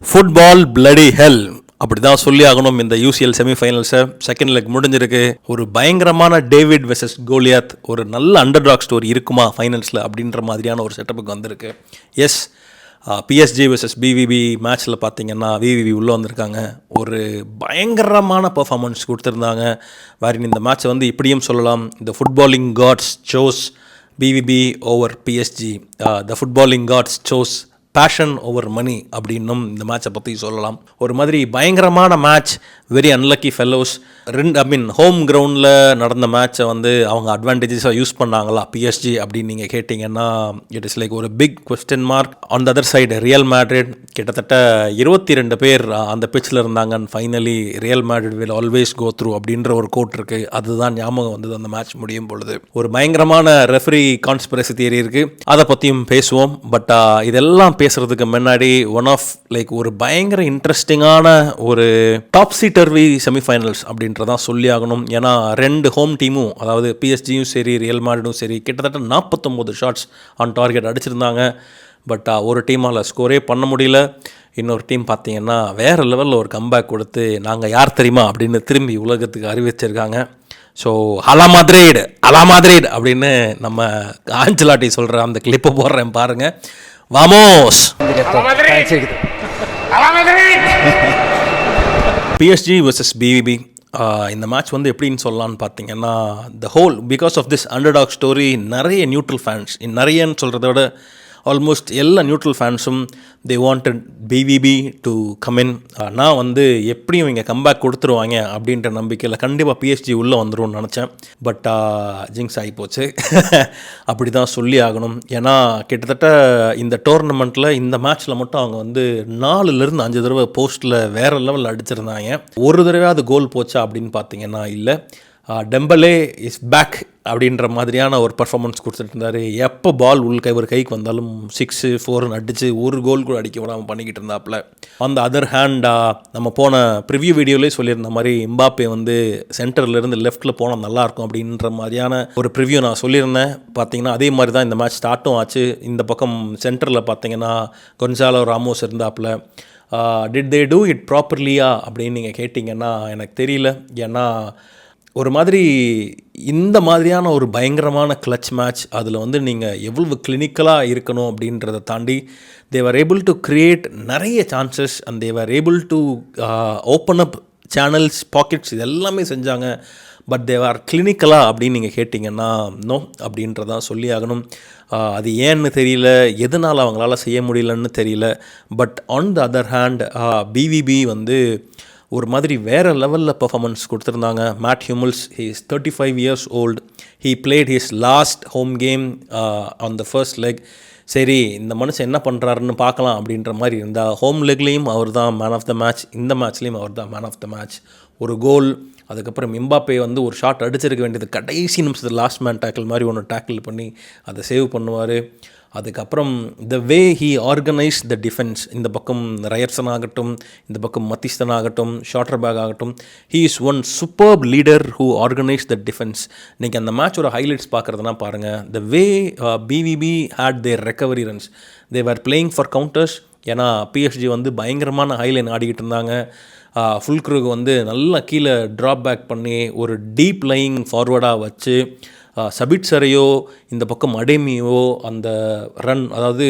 Football bloody ஹெல் அப்படி தான் சொல்லி ஆகணும். இந்த UCL செமிஃபைனல்ஸை செகண்ட் லெக் முடிஞ்சிருக்கு. ஒரு பயங்கரமான டேவிட் வெர்சஸ் கோலியாத், ஒரு நல்ல அண்டர்டாக் ஸ்டோரி இருக்குமா ஃபைனல்ஸில் அப்படின்ற மாதிரியான ஒரு செட்டப்புக்கு வந்திருக்கு. எஸ், PSG வெர்சஸ் BVB மேட்ச்சில் பார்த்தீங்கன்னா VVB உள்ளே வந்திருக்காங்க. ஒரு பயங்கரமான பர்ஃபார்மன்ஸ் கொடுத்துருந்தாங்க. வேறு இந்த மேட்ச்சை வந்து இப்படியும் சொல்லலாம், the footballing gods chose BVB over PSG. The footballing gods chose passion over money அப்படின்னும் இந்த மேட்சை பற்றி சொல்லலாம். ஒரு மாதிரி பயங்கரமான match, very unlucky fellows. Home கிரவுண்டில் நடந்த மேட்சை வந்து அவங்க அட்வான்டேஜஸாக யூஸ் பண்ணாங்களா PSG அப்படின்னு நீங்கள் கேட்டிங்கன்னா இட் இஸ் லைக் ஒரு big question mark. On the other side Real Madrid கிட்டத்தட்ட 22 பேர் அந்த பிச்சில் இருந்தாங்க. And finally Real Madrid will always go through அப்படின்ற ஒரு கோட் இருக்குது. அதுதான் ஞாபகம் வந்தது அந்த மேட்ச் முடியும் பொழுது. ஒரு பயங்கரமான ரெஃபரி கான்ஸ்பிரசி தியரி இருக்குது, அதை பற்றியும் பேசுவோம். பட் இதெல்லாம் பேசுறதுக்கு முன்னாடி ஒரு பயங்கர இன்ட்ரெஸ்டிங்கான ஒரு டாப் சீட்டர்வி செமிஃபைனல்ஸ் அப்படின்றதான் சொல்லி ஆகணும். ஏன்னா 2 ஹோம் டீமும், அதாவது PSG-யும் சரி ரியல் மேட்ரிடும் சரி, கிட்டத்தட்ட 49 ஷாட்ஸ் ஆன் டார்கெட் அடிச்சிருந்தாங்க. பட் ஒரு டீமால் ஸ்கோரே பண்ண முடியல. இன்னொரு டீம் பார்த்தீங்கன்னா வேறு லெவலில் ஒரு கம்பேக் கொடுத்து நாங்கள் யார் தெரியுமா அப்படின்னு திரும்பி உலகத்துக்கு அறிவிச்சிருக்காங்க. ஸோ ஹலா மாத்ரிட் அப்படின்னு நம்ம ஆஞ்சலாட்டி சொல்கிற அந்த கிளிப்பை போடுறேன் பாருங்கள். வாமோஸ்! PSG vs BVB இந்த மேட்ச் வந்து எப்படின்னு சொல்லலான்னு பார்த்தீங்கன்னா, the whole because of this underdog story நிறைய நியூட்ரல் ஃபேன்ஸ், நிறையன்னு சொல்கிறத விட ஆல்மோஸ்ட் எல்லா நியூட்ரல் ஃபேன்ஸும் they wanted BVB to come in. நான் வந்து எப்படியும் இங்கே கம்பேக் கொடுத்துருவாங்க அப்படின்ற நம்பிக்கையில் கண்டிப்பாக PSG உள்ளே வந்துடும் நினச்சேன். பட் ஜிங்ஸ் ஆகி போச்சு அப்படி தான் சொல்லி ஆகணும். ஏன்னா கிட்டத்தட்ட இந்த டோர்னமெண்ட்டில் இந்த மேட்ச்சில் மட்டும் அவங்க வந்து 4-5 தடவை போஸ்ட்டில் வேறு லெவலில் அடிச்சிருந்தாங்க. ஒரு தடவையாவது கோல் போச்சா அப்படின்னு பார்த்தீங்கன்னா இல்லை. டெம்பலே இஸ் பேக் அப்படின்ற மாதிரியான ஒரு பர்ஃபார்மன்ஸ் கொடுத்துட்டு இருந்தார். எப்போ பால் ஒரு கைக்கு வந்தாலும் 6-4 அடித்து ஒரு கோல் கூட அடிக்க விடாமல் பண்ணிக்கிட்டு இருந்தாப்புல. அந்த அதர் ஹேண்ட் நம்ம போன ப்ரிவியூ வீடியோலேயே சொல்லியிருந்த மாதிரி எம்பாப்பே வந்து சென்டர்லேருந்து லெஃப்ட்டில் போனால் நல்லாயிருக்கும் அப்படின்ற மாதிரியான ஒரு ப்ரிவியூ நான் சொல்லியிருந்தேன். பார்த்தீங்கன்னா அதே மாதிரி தான் இந்த மேட்ச் ஸ்டார்ட்டும் ஆச்சு. இந்த பக்கம் சென்டரில் பார்த்தீங்கன்னா கொன்சாலோ ராமோஸ் இருந்தாப்புல. டிட் தே டூ இட் ப்ராப்பர்லியா அப்படின்னு நீங்கள் கேட்டிங்கன்னா எனக்கு தெரியல. ஏன்னா ஒரு மாதிரி இந்த மாதிரியான ஒரு பயங்கரமான கிளச் மேட்ச், அதில் வந்து நீங்கள் எவ்வளவு கிளினிக்கலாக இருக்கணும் அப்படின்றத தாண்டி தே வர் ஏபிள் டு கிரியேட் நிறைய chances and they were able to open up channels, pockets, இது எல்லாமே செஞ்சாங்க. பட் தே ஆர் கிளினிக்கலாக அப்படின்னு நீங்கள் கேட்டிங்கன்னா நோ அப்படின்றதான் சொல்லி ஆகணும். அது ஏன்னு தெரியல, எதனால் அவங்களால செய்ய முடியலன்னு தெரியல. But on the other hand BVB வந்து ஒரு மாதிரி வேறு லெவலில் பர்ஃபார்மன்ஸ் கொடுத்துருந்தாங்க. Mats Hummels, he is 35 years old. He played his last home game on the first leg. சரி, இந்த மனுஷன் என்ன பண்ணுறாருன்னு பார்க்கலாம் அப்படின்ற மாதிரி இருந்தால் ஹோம் லெக்லேயும் அவர் தான் மேன் ஆஃப் த மேட்ச், இந்த மேட்ச்லேயும் அவர் தான் மேன் ஆஃப் த மேட்ச். ஒரு கோல், அதுக்கப்புறம் எம்பாப்பே வந்து ஒரு ஷாட் அடிச்சிருக்க வேண்டியது கடைசி நிமிஷத்தில் லாஸ்ட் மேன் டேக்கிள் மாதிரி ஒன்று டேக்கிள் பண்ணி அதை சேவ் பண்ணுவார். அதுக்கப்புறம் the way he organise the defence, இந்த பக்கம் ரயர்சன் ஆகட்டும், இந்த பக்கம் மத்திஸ்தன் ஆகட்டும், ஷார்டர்பேக் ஆகட்டும், he is one superb leader who organise the defence. இன்றைக்கி அந்த மேட்சோட ஹைலைட்ஸ் பார்க்குறதுனா பாருங்கள். The way BVB had their recovery runs, they were playing for counters. ஏன்னா PSG வந்து பயங்கரமான ஹைலைன் ஆடிக்கிட்டு இருந்தாங்க. ஃபுல்க்ரூக் வந்து நல்லா கீழே ட்ராப் பேக் பண்ணி ஒரு டீப் லையிங் ஃபார்வர்டாக வச்சு சபிட்சரையோ இந்த பக்கம் அடேமியோ அந்த ரன், அதாவது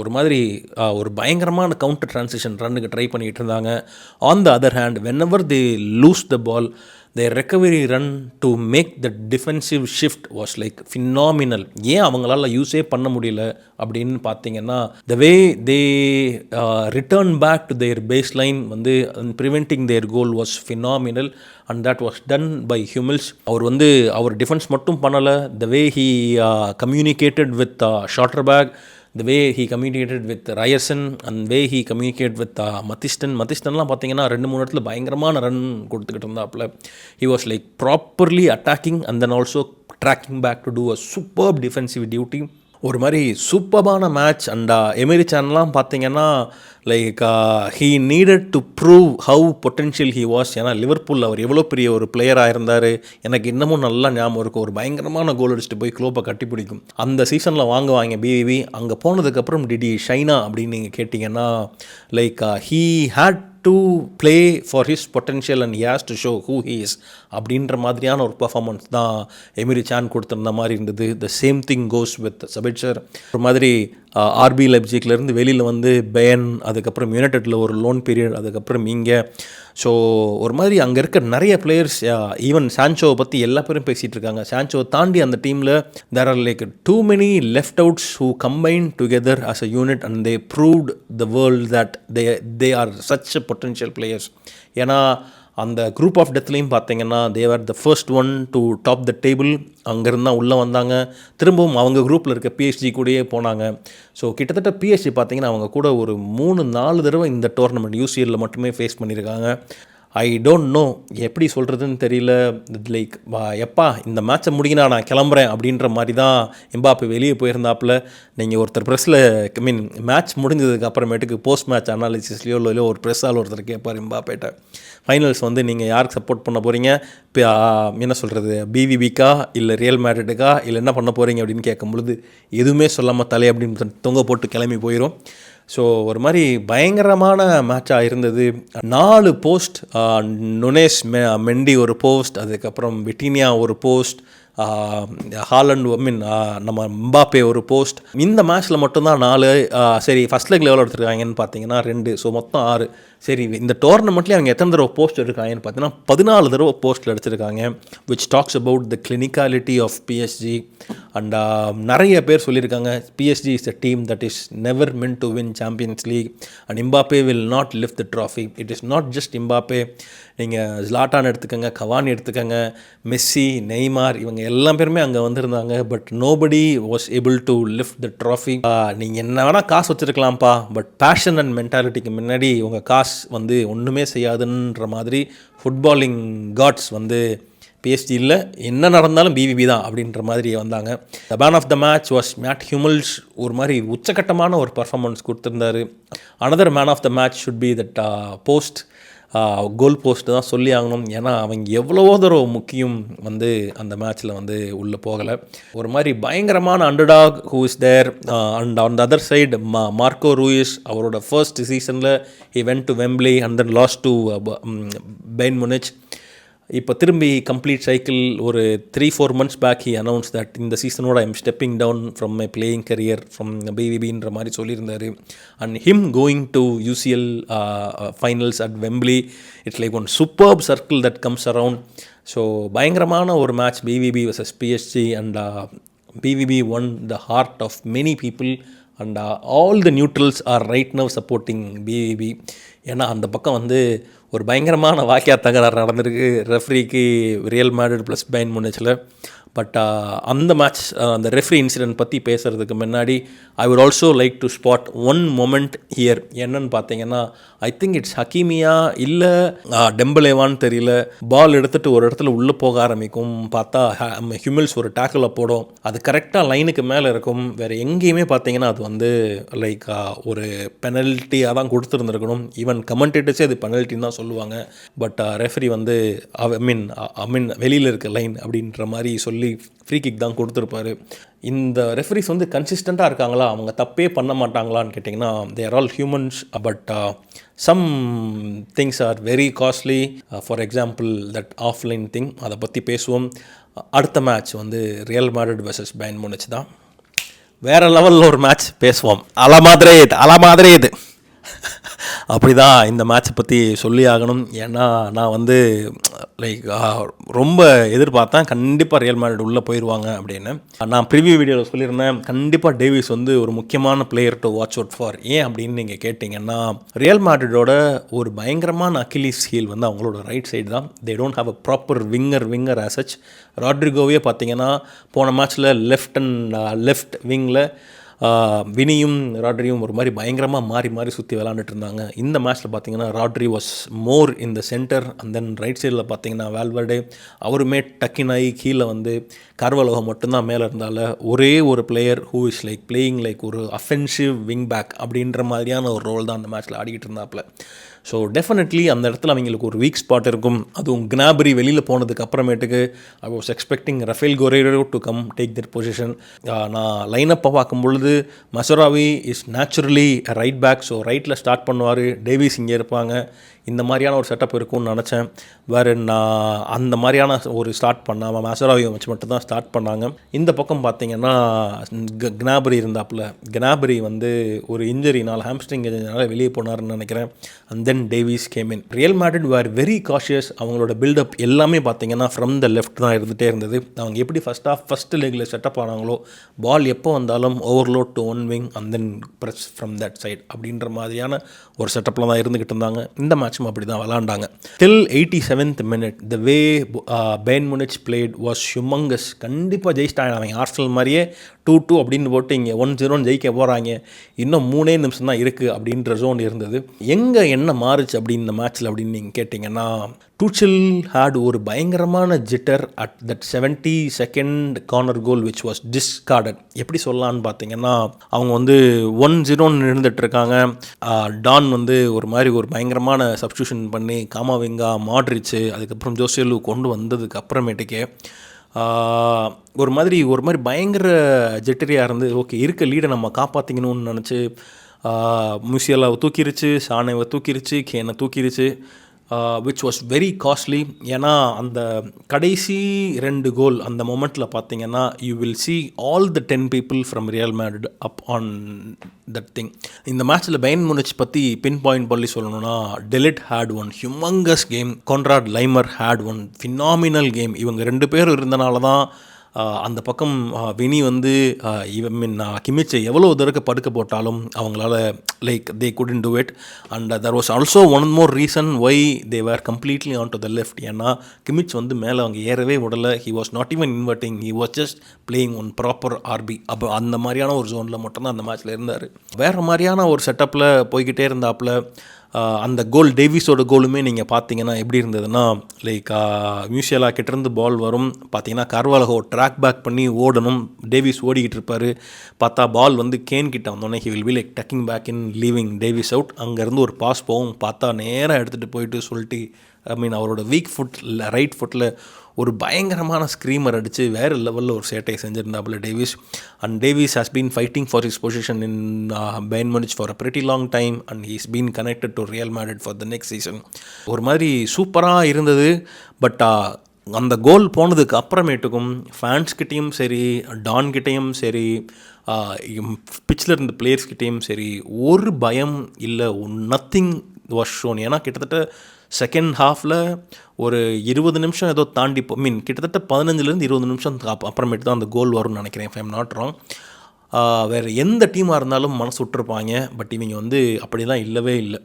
ஒரு மாதிரி ஒரு பயங்கரமான கவுண்டர் ட்ரான்சிஷன் ரன்னுக்கு ட்ரை பண்ணிகிட்டு இருந்தாங்க. On the other hand whenever they lose the ball, their recovery run to make the defensive shift was phenomenal. ஏன் அவங்களால யூஸே பண்ண முடியல அப்படின்னு பார்த்தீங்கன்னா, the way they return back to their baseline வந்து preventing their goal was phenomenal and that was done by Hummels. அவர் வந்து அவர் defence மட்டும் பண்ணலை, the way he communicated with Schlotterbeck, the way he communicated with Ryerson and way he communicated with மத்திஸ்டன்லாம் பார்த்தீங்கன்னா 2-3 இடத்துல பயங்கரமான run கொடுத்துக்கிட்டு இருந்தாப்புல. he was properly attacking and then also tracking back to do a superb defensive duty. ஒரு மாதிரி சூப்பர்பான match. And Emery சான்லாம் பார்த்தீங்கன்னா like he needed to prove how potential he was. ஏன்னா Liverpool அவர் எவ்வளோ பெரிய ஒரு பிளேயராக இருந்தார் எனக்கு இன்னமும் நல்லா ஞாபகம் இருக்கும். ஒரு பயங்கரமான கோல் அடிச்சுட்டு போய் குளோப்பை கட்டி பிடிக்கும். அந்த சீசனில் வாங்குவாங்க பிவிபி. அங்கே போனதுக்கப்புறம் டிடி ஷைனா அப்படின்னு நீங்கள் கேட்டிங்கன்னா like he had to play for his potential and he has to show who he is அப்படின்ற மாதிரியான ஒரு பர்ஃபார்மன்ஸ் தான் எமிரி சான் கொடுத்துருந்த மாதிரி இருந்தது. The same thing goes with Sabitzer. ஒரு மாதிரி ஆர்பி லெப்ஜிக்லேருந்து வெளியில் வந்து பயன், அதுக்கப்புறம் யுனைடெட்டில் ஒரு லோன் பீரியட், அதுக்கப்புறம் இங்கே. ஸோ ஒரு மாதிரி அங்கே இருக்க நிறைய பிளேயர்ஸ், ஈவன் சான்சோவை பற்றி எல்லா பேரும் பேசிகிட்டு இருக்காங்க. சான்சோவை தாண்டி அந்த டீமில் there are like too many left outs who combine together as a unit and they proved the world that they are such potential players. ஏன்னா அந்த குரூப் ஆஃப் டெத்லேயும் பார்த்தீங்கன்னா they are the first one to top the table. அங்கேருந்து தான் உள்ளே வந்தாங்க. திரும்பவும் அவங்க குரூப்பில் இருக்க பிஎஸ்ஜி கூடயே போனாங்க. ஸோ கிட்டத்தட்ட பிஎஸ்ஜி பார்த்தீங்கன்னா அவங்க கூட ஒரு 3-4 தடவை இந்த டோர்னமெண்ட் UCL மட்டுமே ஃபேஸ் பண்ணியிருக்காங்க. ஐ டோன்ட் நோ எப்படி சொல்கிறதுன்னு தெரியல. லைக் எப்பா இந்த மேட்சை முடிக்கினா நான் கிளம்புறேன் அப்படின்ற மாதிரி தான் எம்பாப்பே வெளியே போயிருந்தாப்புல. நீங்கள் ஒருத்தர் ப்ரெஸ்ஸில் மேட்ச் முடிஞ்சதுக்கு அப்புறமேட்டுக்கு போஸ்ட் மேட்ச் அனாலிசிஸ்லையோ இல்லை ஒரு ப்ரெஸ்ஸால் ஒருத்தர் கேட்பார் எம்பாப்பேட்ட, ஃபைனல்ஸ் வந்து நீங்கள் யாருக்கு சப்போர்ட் பண்ண போகிறீங்க, இப்போ என்ன சொல்கிறது, பிவிபிக்கா இல்லை ரியல் மேட்ரிட்டுக்கா இல்லை என்ன பண்ண போகிறீங்க அப்படின்னு கேட்கும் பொழுது எதுவுமே சொல்லாமல் தலை அப்படின்னு தொங்க போட்டு கிளம்பி போயிடும். ஸோ ஒரு மாதிரி பயங்கரமான மேட்சாக இருந்தது. 4 போஸ்ட், நுனேஸ் மெண்டி ஒரு போஸ்ட், அதுக்கப்புறம் விட்டினியா ஒரு போஸ்ட், ஹாலண்ட் நம்ம எம்பாப்பே ஒரு போஸ்ட். இந்த மேட்ச்சில் மட்டும்தான் 4. சரி, ஃபஸ்ட் லெக்கில் எவ்வளோ எடுத்துருக்காங்கன்னு பார்த்தீங்கன்னா 2. ஸோ மொத்தம் 6. சரி, இந்த டோர்னமெண்ட்லேயே அவங்க எத்தனை தடவை போஸ்ட் எடுக்காங்கன்னு பார்த்தீங்கன்னா 14 தடவை போஸ்ட்டில் எடுத்திருக்காங்க. Which talks about the clinicality of PSG. And நிறைய பேர் சொல்லியிருக்காங்க PSG is a team that is never meant to win Champions League and Mbappe will not lift the trophy. It is not just Mbappe. நீங்கள் Zlatan எடுத்துக்கோங்க, Cavani எடுத்துக்கோங்க, Messi, Neymar, இவங்க எல்லா பேருமே அங்கே வந்திருந்தாங்க. But nobody was able to lift the trophy. நீங்கள் என்ன வேணால் காசு வச்சுருக்கலாம்ப்பா, பட் பேஷன் அண்ட் மென்டாலிட்டிக்கு முன்னாடி உங்கள் காசு வந்து ஒன்றுமே செய்யாதுன்ற மாதிரி ஃபுட்பாலிங் காட்ஸ் வந்து பிஎஸ்ஜியில் என்ன நடந்தாலும் பிவிபி தான் அப்படின்ற மாதிரி வந்தாங்க. The man of the match was Mats Hummels. ஒரு மாதிரி உச்சக்கட்டமான ஒரு பர்ஃபார்மன்ஸ் கொடுத்துருந்தாரு. Another man of the match should be that post, goal post தான் சொல்லி ஆகணும். ஏன்னா அவங்க எவ்வளவோ தூரம் முக்கியம் வந்து அந்த மேட்ச்சில் வந்து உள்ளே போகலை. ஒரு மாதிரி பயங்கரமான underdog who is there. And on the other side Marco Reus, அவரோட ஃபர்ஸ்ட் சீசனில் he went to Wembley and then lost to Bayern Munich. இப்போ திரும்பி கம்ப்ளீட் சைக்கிள் ஒரு 3-4 months back he announce that இந்த சீசனோட I'm stepping down from my playing career from பிவிபின்ற மாதிரி சொல்லியிருந்தார். And him going to UCL finals at Wembley, it's like one superb circle that comes around. So பயங்கரமான ஒரு match BVB vs PSG. And BVB won the heart of many people and all the neutrals are right now supporting BVB. ஏன்னா அந்த பக்கம் வந்து ஒரு பயங்கரமான வாக்கியா தகராறு நடந்திருக்கு ரெஃப்ரிக்கு ரியல் மேட்ரிட் ப்ளஸ் பையர்ன் முனிச்சில். பட் அந்த மேட்ச், அந்த ரெஃப்ரி இன்சிடென்ட் பற்றி பேசுகிறதுக்கு முன்னாடி I would also like to spot one moment here. என்னன்னு பார்த்தீங்கன்னா, ஐ திங்க் இட்ஸ் ஹக்கீமியா இல்லை டெம்பலேவான்னு தெரியல, பால் எடுத்துகிட்டு ஒரு இடத்துல உள்ளே போக ஆரம்பிக்கும். பார்த்தா ஹியூமல்ஸ் ஒரு டேக்கில் போடும், அது கரெக்டாக லைனுக்கு மேலே இருக்கும். வேறு எங்கேயுமே பார்த்தீங்கன்னா அது வந்து லைக் ஒரு பெனல்ட்டியாக தான் கொடுத்துருந்துருக்கணும். ஈவன் கமெண்டேட்டர்ஸே அது பெனல்ட்டின்னு தான் சொல்லுவாங்க. பட் ரெஃப்ரி வந்து ஐ மீன் வெளியில் இருக்க லைன் அப்படின்ற மாதிரி சொல்லி ஃப்ரீ கிக் தான் கொடுத்துருப்பாரு. இந்த ரெஃபரிஸ் வந்து கன்சிஸ்டண்ட்டாக இருக்காங்களா, அவங்க தப்பே பண்ண மாட்டாங்களான்னு கேட்டிங்கன்னா they are all humans. But some things are very costly. For example that offline thing, அதை பற்றி பேசுவோம். அடுத்த மேட்ச் வந்து Real Madrid vs Bayern Munich தான். வேறு லெவலில் ஒரு மேட்ச் பேசுவோம். அல மாதிரி இது அப்படி தான் இந்த மேட்ச்சை பற்றி சொல்லி ஆகணும். ஏன்னா நான் வந்து லைக் ரொம்ப எதிர்பார்த்தேன் கண்டிப்பாக ரியல் மேட்ரிட் உள்ளே போயிடுவாங்க அப்படின்னு. நான் ப்ரிவியூ வீடியோவில் சொல்லியிருந்தேன் கண்டிப்பாக டேவிஸ் வந்து ஒரு முக்கியமான player to watch out for. ஏன் அப்படின்னு நீங்கள் கேட்டிங்கன்னா, ரியல் மேட்ரிடோட ஒரு பயங்கரமான அக்கிலீஸ் ஹீல் வந்து அவங்களோட ரைட் சைடு தான். They don't have a proper winger as such. ராட்ரிகோவே பார்த்தீங்கன்னா போன மேட்ச்சில் லெஃப்ட் விங்கில் வினியும் ராட்ரியும் ஒரு மாதிரி பயங்கரமாக மாறி மாறி சுற்றி விளாண்டுட்டு இருந்தாங்க. இந்த மேட்ச்சில் பார்த்தீங்கன்னா Rodri was more in the centre. And then right சைடில் பார்த்தீங்கன்னா வேல்வர்டே அவருமே டக்கினாகி கீழே வந்து கர்வலோகா மட்டும்தான் மேலே இருந்தால ஒரே ஒரு player who is like playing like ஒரு அஃபென்சிவ் விங் பேக் அப்படின்ற மாதிரியான ஒரு ரோல் தான் அந்த மேட்ச்சில் ஆடிக்கிட்டு இருந்தாப்புல. ஸோ டெஃபினெட்லி அந்த இடத்துல அவங்களுக்கு ஒரு வீக் ஸ்பாட் இருக்கும். அதுவும் கினாபரி வெளியில் போனதுக்கு அப்புறமேட்டுக்கு I was expecting Raphael Guerreiro to come take that position. நான் லைனப்பை பார்க்கும் பொழுது Mazraoui is naturally right back, so ரைட்டில் ஸ்டார்ட் பண்ணுவார், டேவிஸ் இங்கே இருப்பாங்க, இந்த மாதிரியான ஒரு செட்டப் இருக்கும்னு நினச்சேன். வேறு நான் அந்த மாதிரியான ஒரு ஸ்டார்ட் பண்ணாமல் மசராவியை வச்சு மட்டும்தான் ஸ்டார்ட் பண்ணாங்க. இந்த பக்கம் பார்த்தீங்கன்னா கினாபரி இருந்தாப்புல. கினாபரி வந்து ஒரு இன்ஜரினால் ஹாம்ஸ்ட்ரிங் இன்ஜரினால வெளியே போனார்னு நினைக்கிறேன். And then Davies came in. Real Madrid were very cautious. அவங்களோட பில்டப் எல்லாமே பார்த்தீங்கன்னா ஃப்ரம் த லெஃப்ட் தான் இருந்துகிட்டே இருந்தது. அவங்க எப்படி ஃபஸ்ட் லெக்கில் செட்டப் ஆனாங்களோ, பால் எப்போ வந்தாலும் overload to one wing and then press from that side அப்படின்ற மாதிரியான ஒரு செட்டப்பில் தான் இருந்துக்கிட்டு இருந்தாங்க. இந்த மேட்சும் அப்படி தான் விளாண்டாங்க. Till 87th minute the way Bayern Munich played was humongous. கண்டிப்பாக ஜெயிச்சிட்டாங்க. அவங்க ஆர்சனல் மாதிரியே 2-2 அப்படின்னு போட்டு இங்கே 1-0 ஜெயிக்க போகிறாங்க, இன்னும் 3 நிமிஷம் தான் இருக்குது அப்படின்ற ஜோன் இருந்தது. எங்கே என்ன மாறுச்சு அப்படின்னு இந்த மேட்ச்சில் அப்படின்னு நீங்கள் கேட்டிங்கன்னா, டூச்சல் ஹேட் ஒரு பயங்கரமான jitter at that 72nd corner goal which was discarded. எப்படி சொல்லலான்னு பார்த்தீங்கன்னா, அவங்க வந்து 1-0 இருந்துகிட்ருக்காங்க. டான் வந்து ஒரு மாதிரி ஒரு பயங்கரமான சப்ஸ்டியூஷன் பண்ணி காமாவிங்கா மாட்ரிச்சு அதுக்கப்புறம் ஜோசேலு கொண்டு வந்ததுக்கு அப்புறமேட்டுக்கே ஒரு மாதிரி பயங்கர ஜெட்டரியாக இருந்து ஓகே இருக்க லீடை நம்ம காப்பாற்றிக்கணும்னு நினச்சி மியூசியலாவை தூக்கிருச்சு, சானேவை தூக்கிருச்சு, கேனை தூக்கிருச்சு, விச் வாஸ் வெரி காஸ்ட்லி. ஏன்னா அந்த கடைசி 2 கோல் அந்த மொமெண்ட்டில் பார்த்தீங்கன்னா you will see all the 10 people from Real Madrid up on that thing. இந்த மேட்ச்சில் பயர்ன் முனிச் பற்றி பின் பாயிண்ட் பண்ணி சொல்லணும்னா, de Ligt had one humongous game, Konrad Laimer had one phenomenal game. இவங்க 2 பேரும் இருந்தனால தான் அந்த பக்கம் வினி வந்து கிமிச்சை எவ்வளோ தடவை படுக்க போட்டாலும் அவங்களால like they couldn't do it. And there was also one more reason why they were completely onto the left. ஏன்னா கிமிச் வந்து மேலே அவங்க ஏறவே விடலை. he was not even inverting, he was just playing on proper RB. அப்போ அந்த மாதிரியான ஒரு ஜோனில் மட்டும்தான் அந்த மேட்ச்சில் இருந்தார். வேறு மாதிரியான ஒரு செட்டப்பில் போய்கிட்டே இருந்தாப்புல. அந்த கோல் டேவிஸோட கோலுமே நீங்கள் பார்த்தீங்கன்னா எப்படி இருந்ததுன்னா, லைக் மியூசியலா கிட்டேருந்து பால் வரும் பார்த்தீங்கன்னா கர்வாலகோ ட்ராக் பேக் பண்ணி ஓடணும், டேவிஸ் ஓடிக்கிட்டு இருப்பார். பார்த்தா பால் வந்து கேன் கிட்ட வந்தோடனே he will be like tucking back in leaving Davies out. அங்கேருந்து ஒரு பாஸ் போகும், பார்த்தா நேராக எடுத்துகிட்டு போயிட்டு சொல்லிட்டு அவரோட வீக் ஃபுட் ரைட் ஃபுட்டில் ஒரு பயங்கரமான ஸ்க்ரீமர் அடித்து வேறு லெவலில் ஒரு சேட்டையை செஞ்சுருந்தாப்புல Davies. And Davies has been fighting for his position in Bayern Munich for a pretty long time and he's been connected to Real Madrid for the next season. ஒரு மாதிரி சூப்பராக இருந்தது. பட் அந்த கோல் போனதுக்கு அப்புறமேட்டுக்கும் ஃபேன்ஸ்கிட்டையும் சரி, டான்கிட்டையும் சரி, பிச்சில் இருந்த பிளேயர்ஸ்கிட்டையும் சரி ஒரு பயம் இல்லை, நத்திங் வாஸ் ஷோன். ஏன்னா கிட்டத்தட்ட செகண்ட் ஹாஃபில் ஒரு 20 நிமிஷம் ஏதோ தாண்டி கிட்டத்தட்ட 15லேருந்து 20 நிமிஷம் அப்புறமேட்டு தான் அந்த கோல் வரும்னு நினைக்கிறேன், if I'm not wrong. வேறு எந்த டீமாக இருந்தாலும் மனசு விட்டுருப்பாங்க. பட் இவங்க வந்து அப்படிலாம் இல்லவே இல்லை.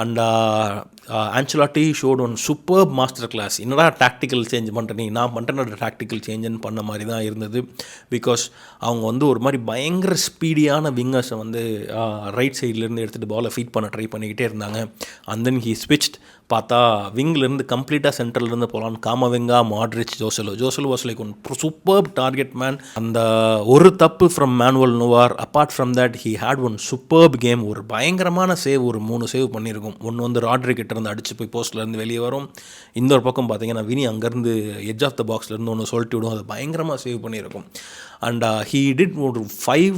And Ancelotti showed one super master class. என்னடா டாக்டிக்கல் சேஞ்ச் பண்ணுறேன், நான் பண்ணுறேன் டாக்டிக்கல் சேஞ்சுன்னு பண்ண மாதிரி தான் இருந்தது. பிகாஸ் அவங்க வந்து ஒரு மாதிரி பயங்கர ஸ்பீடியான விங்கர்ஸை வந்து ரைட் சைட்லேருந்து எடுத்துகிட்டு பாலை ஃபீட் பண்ண ட்ரை பண்ணிக்கிட்டே இருந்தாங்க. And then he switched. பார்த்தா விங்கிலேருந்து கம்ப்ளீட்டாக சென்ட்ரல்லேருந்து போகலான்னு Camavinga Modric Joselu was like one super target man. அந்த ஒரு தப்பு from Manuel Neuer. Apart from that he had one superb game. ஒரு பயங்கரமான சேவ், ஒரு 3 சேவ் பண்ணியிருக்கும். ஒன்று வந்து ராட்ரி கிட்டேருந்து அடித்து போய் போஸ்ட்லேருந்து வெளியே வரும். இன்னொரு பக்கம் பார்த்தீங்கன்னா வினி அங்கேருந்து எட்ஜ் ஆஃப் த பாக்ஸ்லேருந்து ஒன்று சொல்லிட்டு விடும், அது பயங்கரமாக சேவ் பண்ணியிருக்கும். அண்ட் ஹீ டிட் ஒரு 5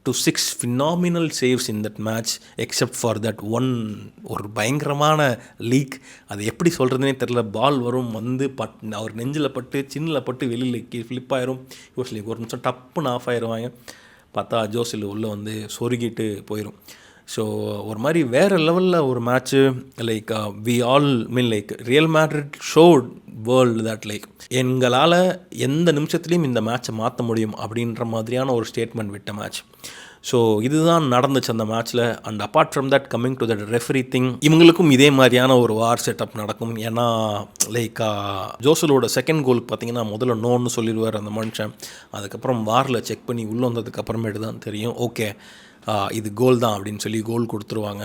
to 6 phenomenal saves in that match except for that one ஒரு பயங்கரமான லீக். அது எப்படி சொல்கிறதுனே தெரில. பால் வரும் வந்து அவர் நெஞ்சில் பட்டு சின்னில் பட்டு வெளியில் ஃப்ளிப் ஆயிரும். யோசிச்சு ஒரு நிமிஷம் டப்புன்னு ஆஃப் ஆயிடுவாங்க. பார்த்தா ஜோசில் உள்ளே வந்து சொருகிட்டு போயிடும். ஸோ ஒரு மாதிரி வேறு லெவலில் ஒரு match. Like we all like Real Madrid showed world that like எங்களால் எந்த நிமிஷத்துலேயும் இந்த மேட்சை மாற்ற முடியும் அப்படின்ற மாதிரியான ஒரு ஸ்டேட்மெண்ட் விட்ட மேட்ச். ஸோ இதுதான் நடந்துச்சு அந்த மேட்ச்சில். And apart from that coming to that referee thing, இவங்களுக்கும் இதே மாதிரியான ஒரு வார் செட்டப் நடக்கும். ஏன்னா லைக் ஜோசலோட செகண்ட் கோலுக்கு பார்த்தீங்கன்னா முதல்ல நோன்னு சொல்லிடுவார் அந்த மனுஷன். அதுக்கப்புறம் வாரில் செக் பண்ணி உள்ளே வந்ததுக்கப்புறமேட்டு தான் தெரியும் ஓகே இது கோல் தான் அப்படின்னு சொல்லி கோல் கொடுத்துருவாங்க.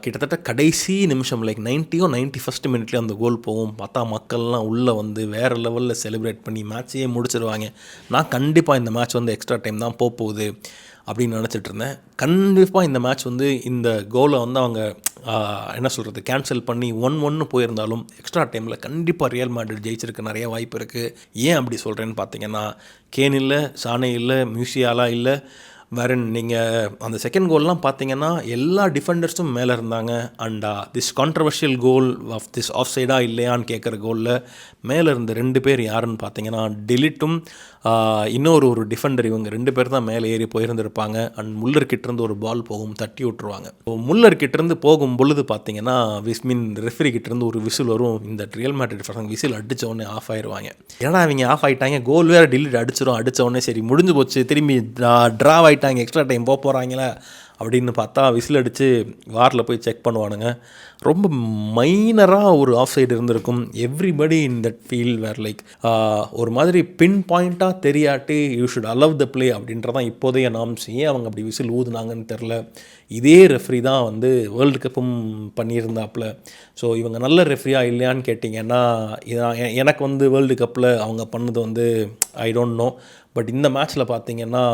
கிட்டத்தட்ட கடைசி நிமிஷம் லைக் 91st மினிட்லேயே அந்த கோல் போகும். பார்த்தா மக்கள்லாம் உள்ளே வந்து வேறு லெவலில் செலிப்ரேட் பண்ணி மேட்சையே முடிச்சிருவாங்க. நான் கண்டிப்பாக இந்த மேட்ச் வந்து எக்ஸ்ட்ரா டைம் தான் போகுது அப்படின்னு நினச்சிட்டு இருந்தேன். கண்டிப்பாக இந்த மேட்ச் வந்து இந்த கோலை வந்து அவங்க என்ன சொல்கிறது கேன்சல் பண்ணி 1-1 போயிருந்தாலும் எக்ஸ்ட்ரா டைமில் கண்டிப்பாக ரியல் மேட்ரிட் ஜெயிச்சிருக்க நிறைய வாய்ப்பு இருக்குது. ஏன் அப்படி சொல்கிறேன்னு பார்த்தீங்கன்னா, கேன் இல்லை, சானே இல்லை, மியூசியாலா இல்லை, வேறு நீங்கள் அந்த செகண்ட் கோல்லாம் பார்த்தீங்கன்னா எல்லா டிஃபெண்டர்ஸும் மேலே இருந்தாங்க. And this controversial goal of this off சைடாக இல்லையான்னு கேட்குற கோலில் மேலே இருந்த 2 பேர் யாருன்னு பார்த்தீங்கன்னா டெலிட்டும் இன்னொரு டிஃபெண்டர், இவங்க 2 பேர் தான் மேலே ஏறி போயிருந்திருப்பாங்க. அண்ட் முல்லர்கிட்டேருந்து ஒரு பால் போகும், தட்டி விட்டுருவாங்க. முல்லர்கிட்டேருந்து போகும் பொழுது பார்த்தீங்கன்னா ரெஃபரி கிட்டேருந்து ஒரு விசில் வரும். இந்த ரியல் மேட்ரிட் பசங்க விசில் அடித்த உடனே ஆஃப் ஆயிடுவாங்க. ஏன்னா அவங்க ஆஃப் ஆகிட்டாங்க, கோல் வேறு டெலிட் அடித்த உடனே சரி முடிஞ்சு போச்சு, திரும்பி ட்ரா ஆகிட்டாங்க, எக்ஸ்ட்ரா டைம் போகிறாங்களே அப்படின்னு பார்த்தா விசில் அடித்து வாரில் போய் செக் பண்ணுவானுங்க. ரொம்ப மைனராக ஒரு ஆஃப் சைடு இருந்திருக்கும். Everybody in that feel were like ஒரு மாதிரி பின் பாயிண்ட்டாக தெரியாட்டி you should allow the play அப்படின்றதான் இப்போதைய நாம்ஸ். ஏன் அவங்க அப்படி விசில் ஊதுனாங்கன்னு தெரில. இதே ரெஃப்ரி தான் வந்து வேர்ல்டு கப்பும் பண்ணியிருந்தாப்புல. ஸோ இவங்க நல்ல ரெஃப்ரியாக இல்லையான்னு கேட்டிங்கன்னா எனக்கு வந்து வேர்ல்டு கப்பில் அவங்க பண்ணது வந்து ஐ டோன்ட் நோ. பட் இந்த மேட்ச்சில் பார்த்தீங்கன்னா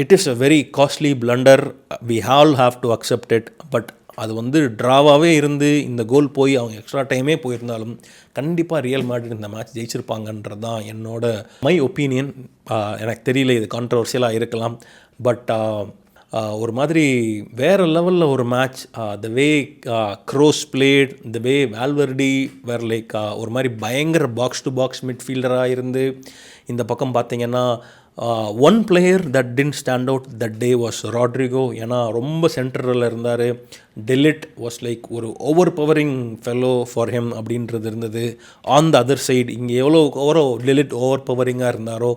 it is a very costly blunder, we all have to accept it. But அது வந்து ட்ராவாகவே இருந்து இந்த கோல் போய் அவங்க எக்ஸ்ட்ரா டைமே போயிருந்தாலும் கண்டிப்பாக ரியல் மேட்ரிட் இந்த மேட்ச் ஜெயிச்சிருப்பாங்கன்றது தான் என்னோட மை ஒப்பீனியன். எனக்கு தெரியல, இது கான்ட்ரவர்ஷியலாக இருக்கலாம். பட் ஒரு மாதிரி வேறு லெவலில் ஒரு மேட்ச். த வே க்ரோஸ் பிளேட், த வே வால்வர்டி வேர் லைக் ஒரு மாதிரி பயங்கர பாக்ஸ் டு பாக்ஸ் மிட்ஃபீல்டராக இருந்து, இந்த பக்கம் பார்த்தீங்கன்னா one player that didn't stand out that day was Rodrygo. ஏன்னா ரொம்ப சென்டரில் இருந்தார். டெலிட் வாஸ் லைக் ஒரு overpowering fellow for him அப்படின்றது இருந்தது. ஆன் த அதர் சைடு இங்கே எவ்வளோ டெலிட் ஓவர் பவரிங்காக இருந்தாரோ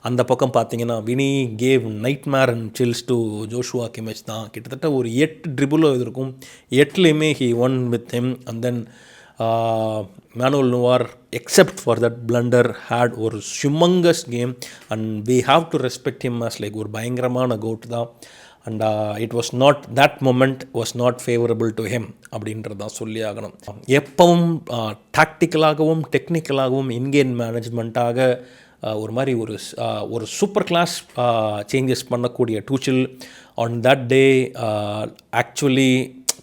அந்த பக்கம் பார்த்தீங்கன்னா Vini gave nightmare and chills to Joshua Kimmich தான். கிட்டத்தட்ட ஒரு 8 ட்ரிபிளோ இருக்கும், 8லேயுமே he won with him. And then Manuel Neuer, except for that blunder, had ஒரு humongous game and we have to respect him as like ஒரு பயங்கரமான code தான். And it was not that moment was not favourable to him அப்படின்றதான் சொல்லி ஆகணும். எப்பவும் டாக்டிக்கலாகவும் டெக்னிக்கலாகவும் income மேனேஜ்மெண்ட்டாக ஒரு மாதிரி ஒரு சூப்பர் கிளாஸ் சேஞ்சஸ் பண்ணக்கூடிய டூச்சில் on that day actually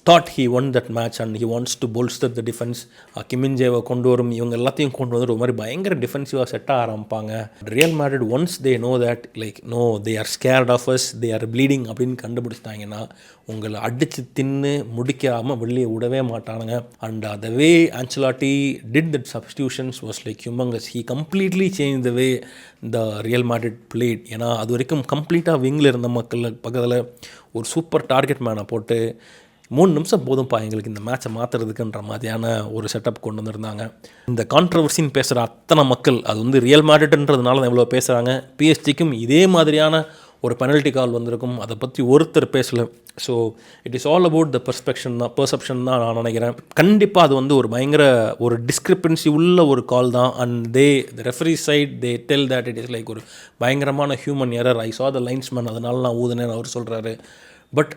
thought he won that match and he wants to bolster the defense. கிமின்ஜேவை கொண்டு வரும், இவங்க எல்லாத்தையும் கொண்டு வந்து ஒரு மாதிரி பயங்கர டிஃபென்சிவாக செட்டாக ஆரம்பிப்பாங்க. Real Madrid once they know that like no they are scared of us, they are bleeding அப்படின்னு கண்டுபிடிச்சிட்டாங்கன்னா உங்களை அடித்து தின்னு முடிக்காமல் வெளியே விடவே மாட்டானுங்க. And the way Ancelotti did that substitutions was like humongous. He completely change the way the Real Madrid played. ஏன்னா அது வரைக்கும் கம்ப்ளீட்டாக விங்கில் இருந்த மக்கள் பக்கத்தில் ஒரு சூப்பர் டார்கெட் மேனை போட்டு 3 நிமிஷம் போதும்ப்பா எங்களுக்கு இந்த மேட்சை மாற்றுறதுக்குன்ற மாதிரியான ஒரு செட்டப் கொண்டு வந்திருந்தாங்க. இந்த கான்ட்ரவர்சின்னு பேசுகிற அத்தனை மக்கள் அது வந்து ரியல் மேட்ரிட்ன்றதுனால எவ்வளோ பேசுகிறாங்க. பிஎஸ்ஜிக்கும் இதே மாதிரியான ஒரு பெனல்ட்டி கால் வந்திருக்கும், அதை பற்றி ஒருத்தர் பேசலை. So it is all about the perception தான் நான் நினைக்கிறேன். கண்டிப்பாக அது வந்து ஒரு பயங்கர ஒரு டிஸ்கிரிப்பன்சி உள்ள ஒரு கால் தான். And the referee side they tell that it is like ஒரு பயங்கரமான ஹியூமன் எரர். ஐ சா த லைன்ஸ்மேன், அதனால நான் ஊதுனேன்னு அவர் சொல்கிறாரு. பட்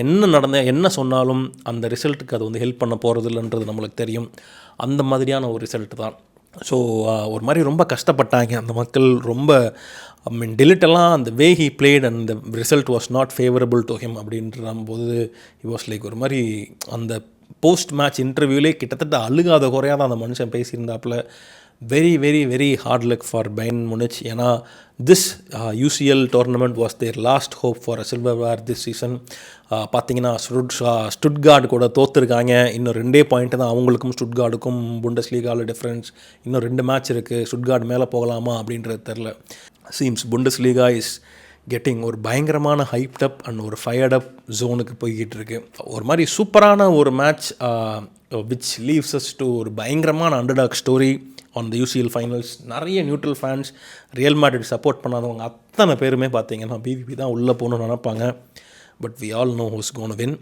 என்ன சொன்னாலும் அந்த ரிசல்ட்டுக்கு அது வந்து ஹெல்ப் பண்ண போகிறது இல்லைன்றது நம்மளுக்கு தெரியும். அந்த மாதிரியான ஒரு ரிசல்ட் தான். ஸோ ஒரு மாதிரி ரொம்ப கஷ்டப்பட்டாங்க அந்த மக்கள். ரொம்ப டெலிட்டெல்லாம் அந்த way he played and the result was not favourable to him அப்படின்ற போது இட் வாஸ் லைக் ஒரு மாதிரி அந்த போஸ்ட் மேட்ச் இன்டர்வியூலே கிட்டத்தட்ட அழுகாத குறையாக தான் அந்த மனுஷன் பேசியிருந்தாப்புல. Very very very hard luck for Bayern Munich. ஏன்னா this UCL tournament was their last hope for a silverware this season. பார்த்தீங்கன்னா ஸ்டுட்கார்ட் கூட தோற்றுருக்காங்க. இன்னும் 2 பாயிண்ட்டு தான் அவங்களுக்கும் ஸ்டுட்கார்டுக்கும் புண்டஸ்லீகாவில் டிஃப்ரென்ஸ். இன்னும் 2 மேட்ச் இருக்குது. ஸ்டுட்கார்ட் மேலே போகலாமா அப்படின்றது தெரில. சீம்ஸ் புண்டஸ்லீகா இஸ் கெட்டிங் ஒரு பயங்கரமான ஹைப்ட் அப் அண்ட் ஒரு ஃபயர்ட் அப் ஜோனுக்கு போய்கிட்டு இருக்கு. ஒரு மாதிரி சூப்பரான ஒரு match which leaves us to ஒரு பயங்கரமான underdog story on the UCL finals. நிறைய neutral fans, Real Madrid support பண்ணாதவங்க அத்தனை பேருமே பார்த்தீங்கன்னா பிவிபி தான் உள்ளே போகணுன்னு நினைப்பாங்க. But we all know who's gonna win.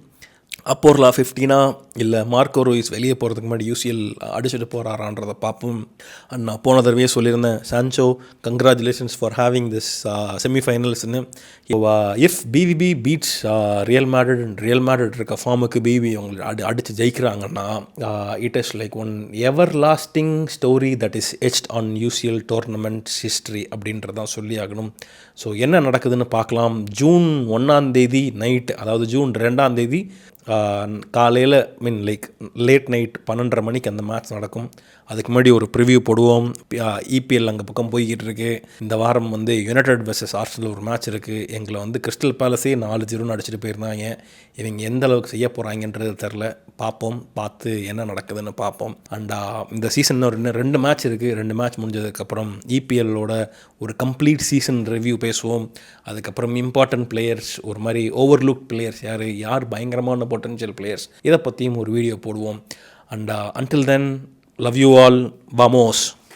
அப்போர்லா 15 இல்லை மார்க்கோ ரோயிஸ் வெளியே போகிறதுக்கு முன்னாடி UCL அடிச்சுட்டு போகிறாரான்றதை பார்ப்போம். அண்ட் நான் போன தடவையே சொல்லியிருந்தேன், Sancho congratulations for having this செமிஃபைனல்ஸ்னு. If BVB beats Real Madrid and Real Madrid இருக்க ஃபார்முக்கு பிவிபி அவங்களுக்கு அடித்து ஜெயிக்கிறாங்கன்னா it is like one everlasting story that is etched on UCL tournaments history அப்படின்றதான் சொல்லி ஆகணும். ஸோ என்ன நடக்குதுன்னு பார்க்கலாம். ஜூன் 1 நைட், அதாவது ஜூன் 2 காலையில் லைக் லேட் நைட் 12:30 மணிக்கு அந்த மேட்ச் நடக்கும். அதுக்கு முன்னாடி ஒரு ப்ரிவ்யூ போடுவோம். EPL அங்கே பக்கம் போய்கிட்டு இருக்கு. இந்த வாரம் யுனைடெட் வெர்சஸ் ஆர்சனல் ஒரு மேட்ச் இருக்குது. எங்களை கிறிஸ்டல் பேலஸே 4-0 அடிச்சுட்டு போயிருந்தாங்க. இவங்க எந்த அளவுக்கு செய்ய போகிறாங்கன்றது தெரில. பார்ப்போம், பார்த்து என்ன நடக்குதுன்னு பார்ப்போம். அண்ட் இந்த சீசன் இன்னும் 2 மேட்ச் இருக்குது. 2 மேட்ச் முடிஞ்சதுக்கப்புறம் EPLோட ஒரு கம்ப்ளீட் சீசன் ரிவ்யூ பேசுவோம். அதுக்கப்புறம் இம்பார்ட்டன்ட் பிளேயர்ஸ், ஒரு மாதிரி ஓவர்லுக் பிளேயர்ஸ் யார் பயங்கரமான பொட்டன்ஷியல் பிளேயர்ஸ், இதை பற்றியும் ஒரு வீடியோ போடுவோம். And until then, love you all, vamos.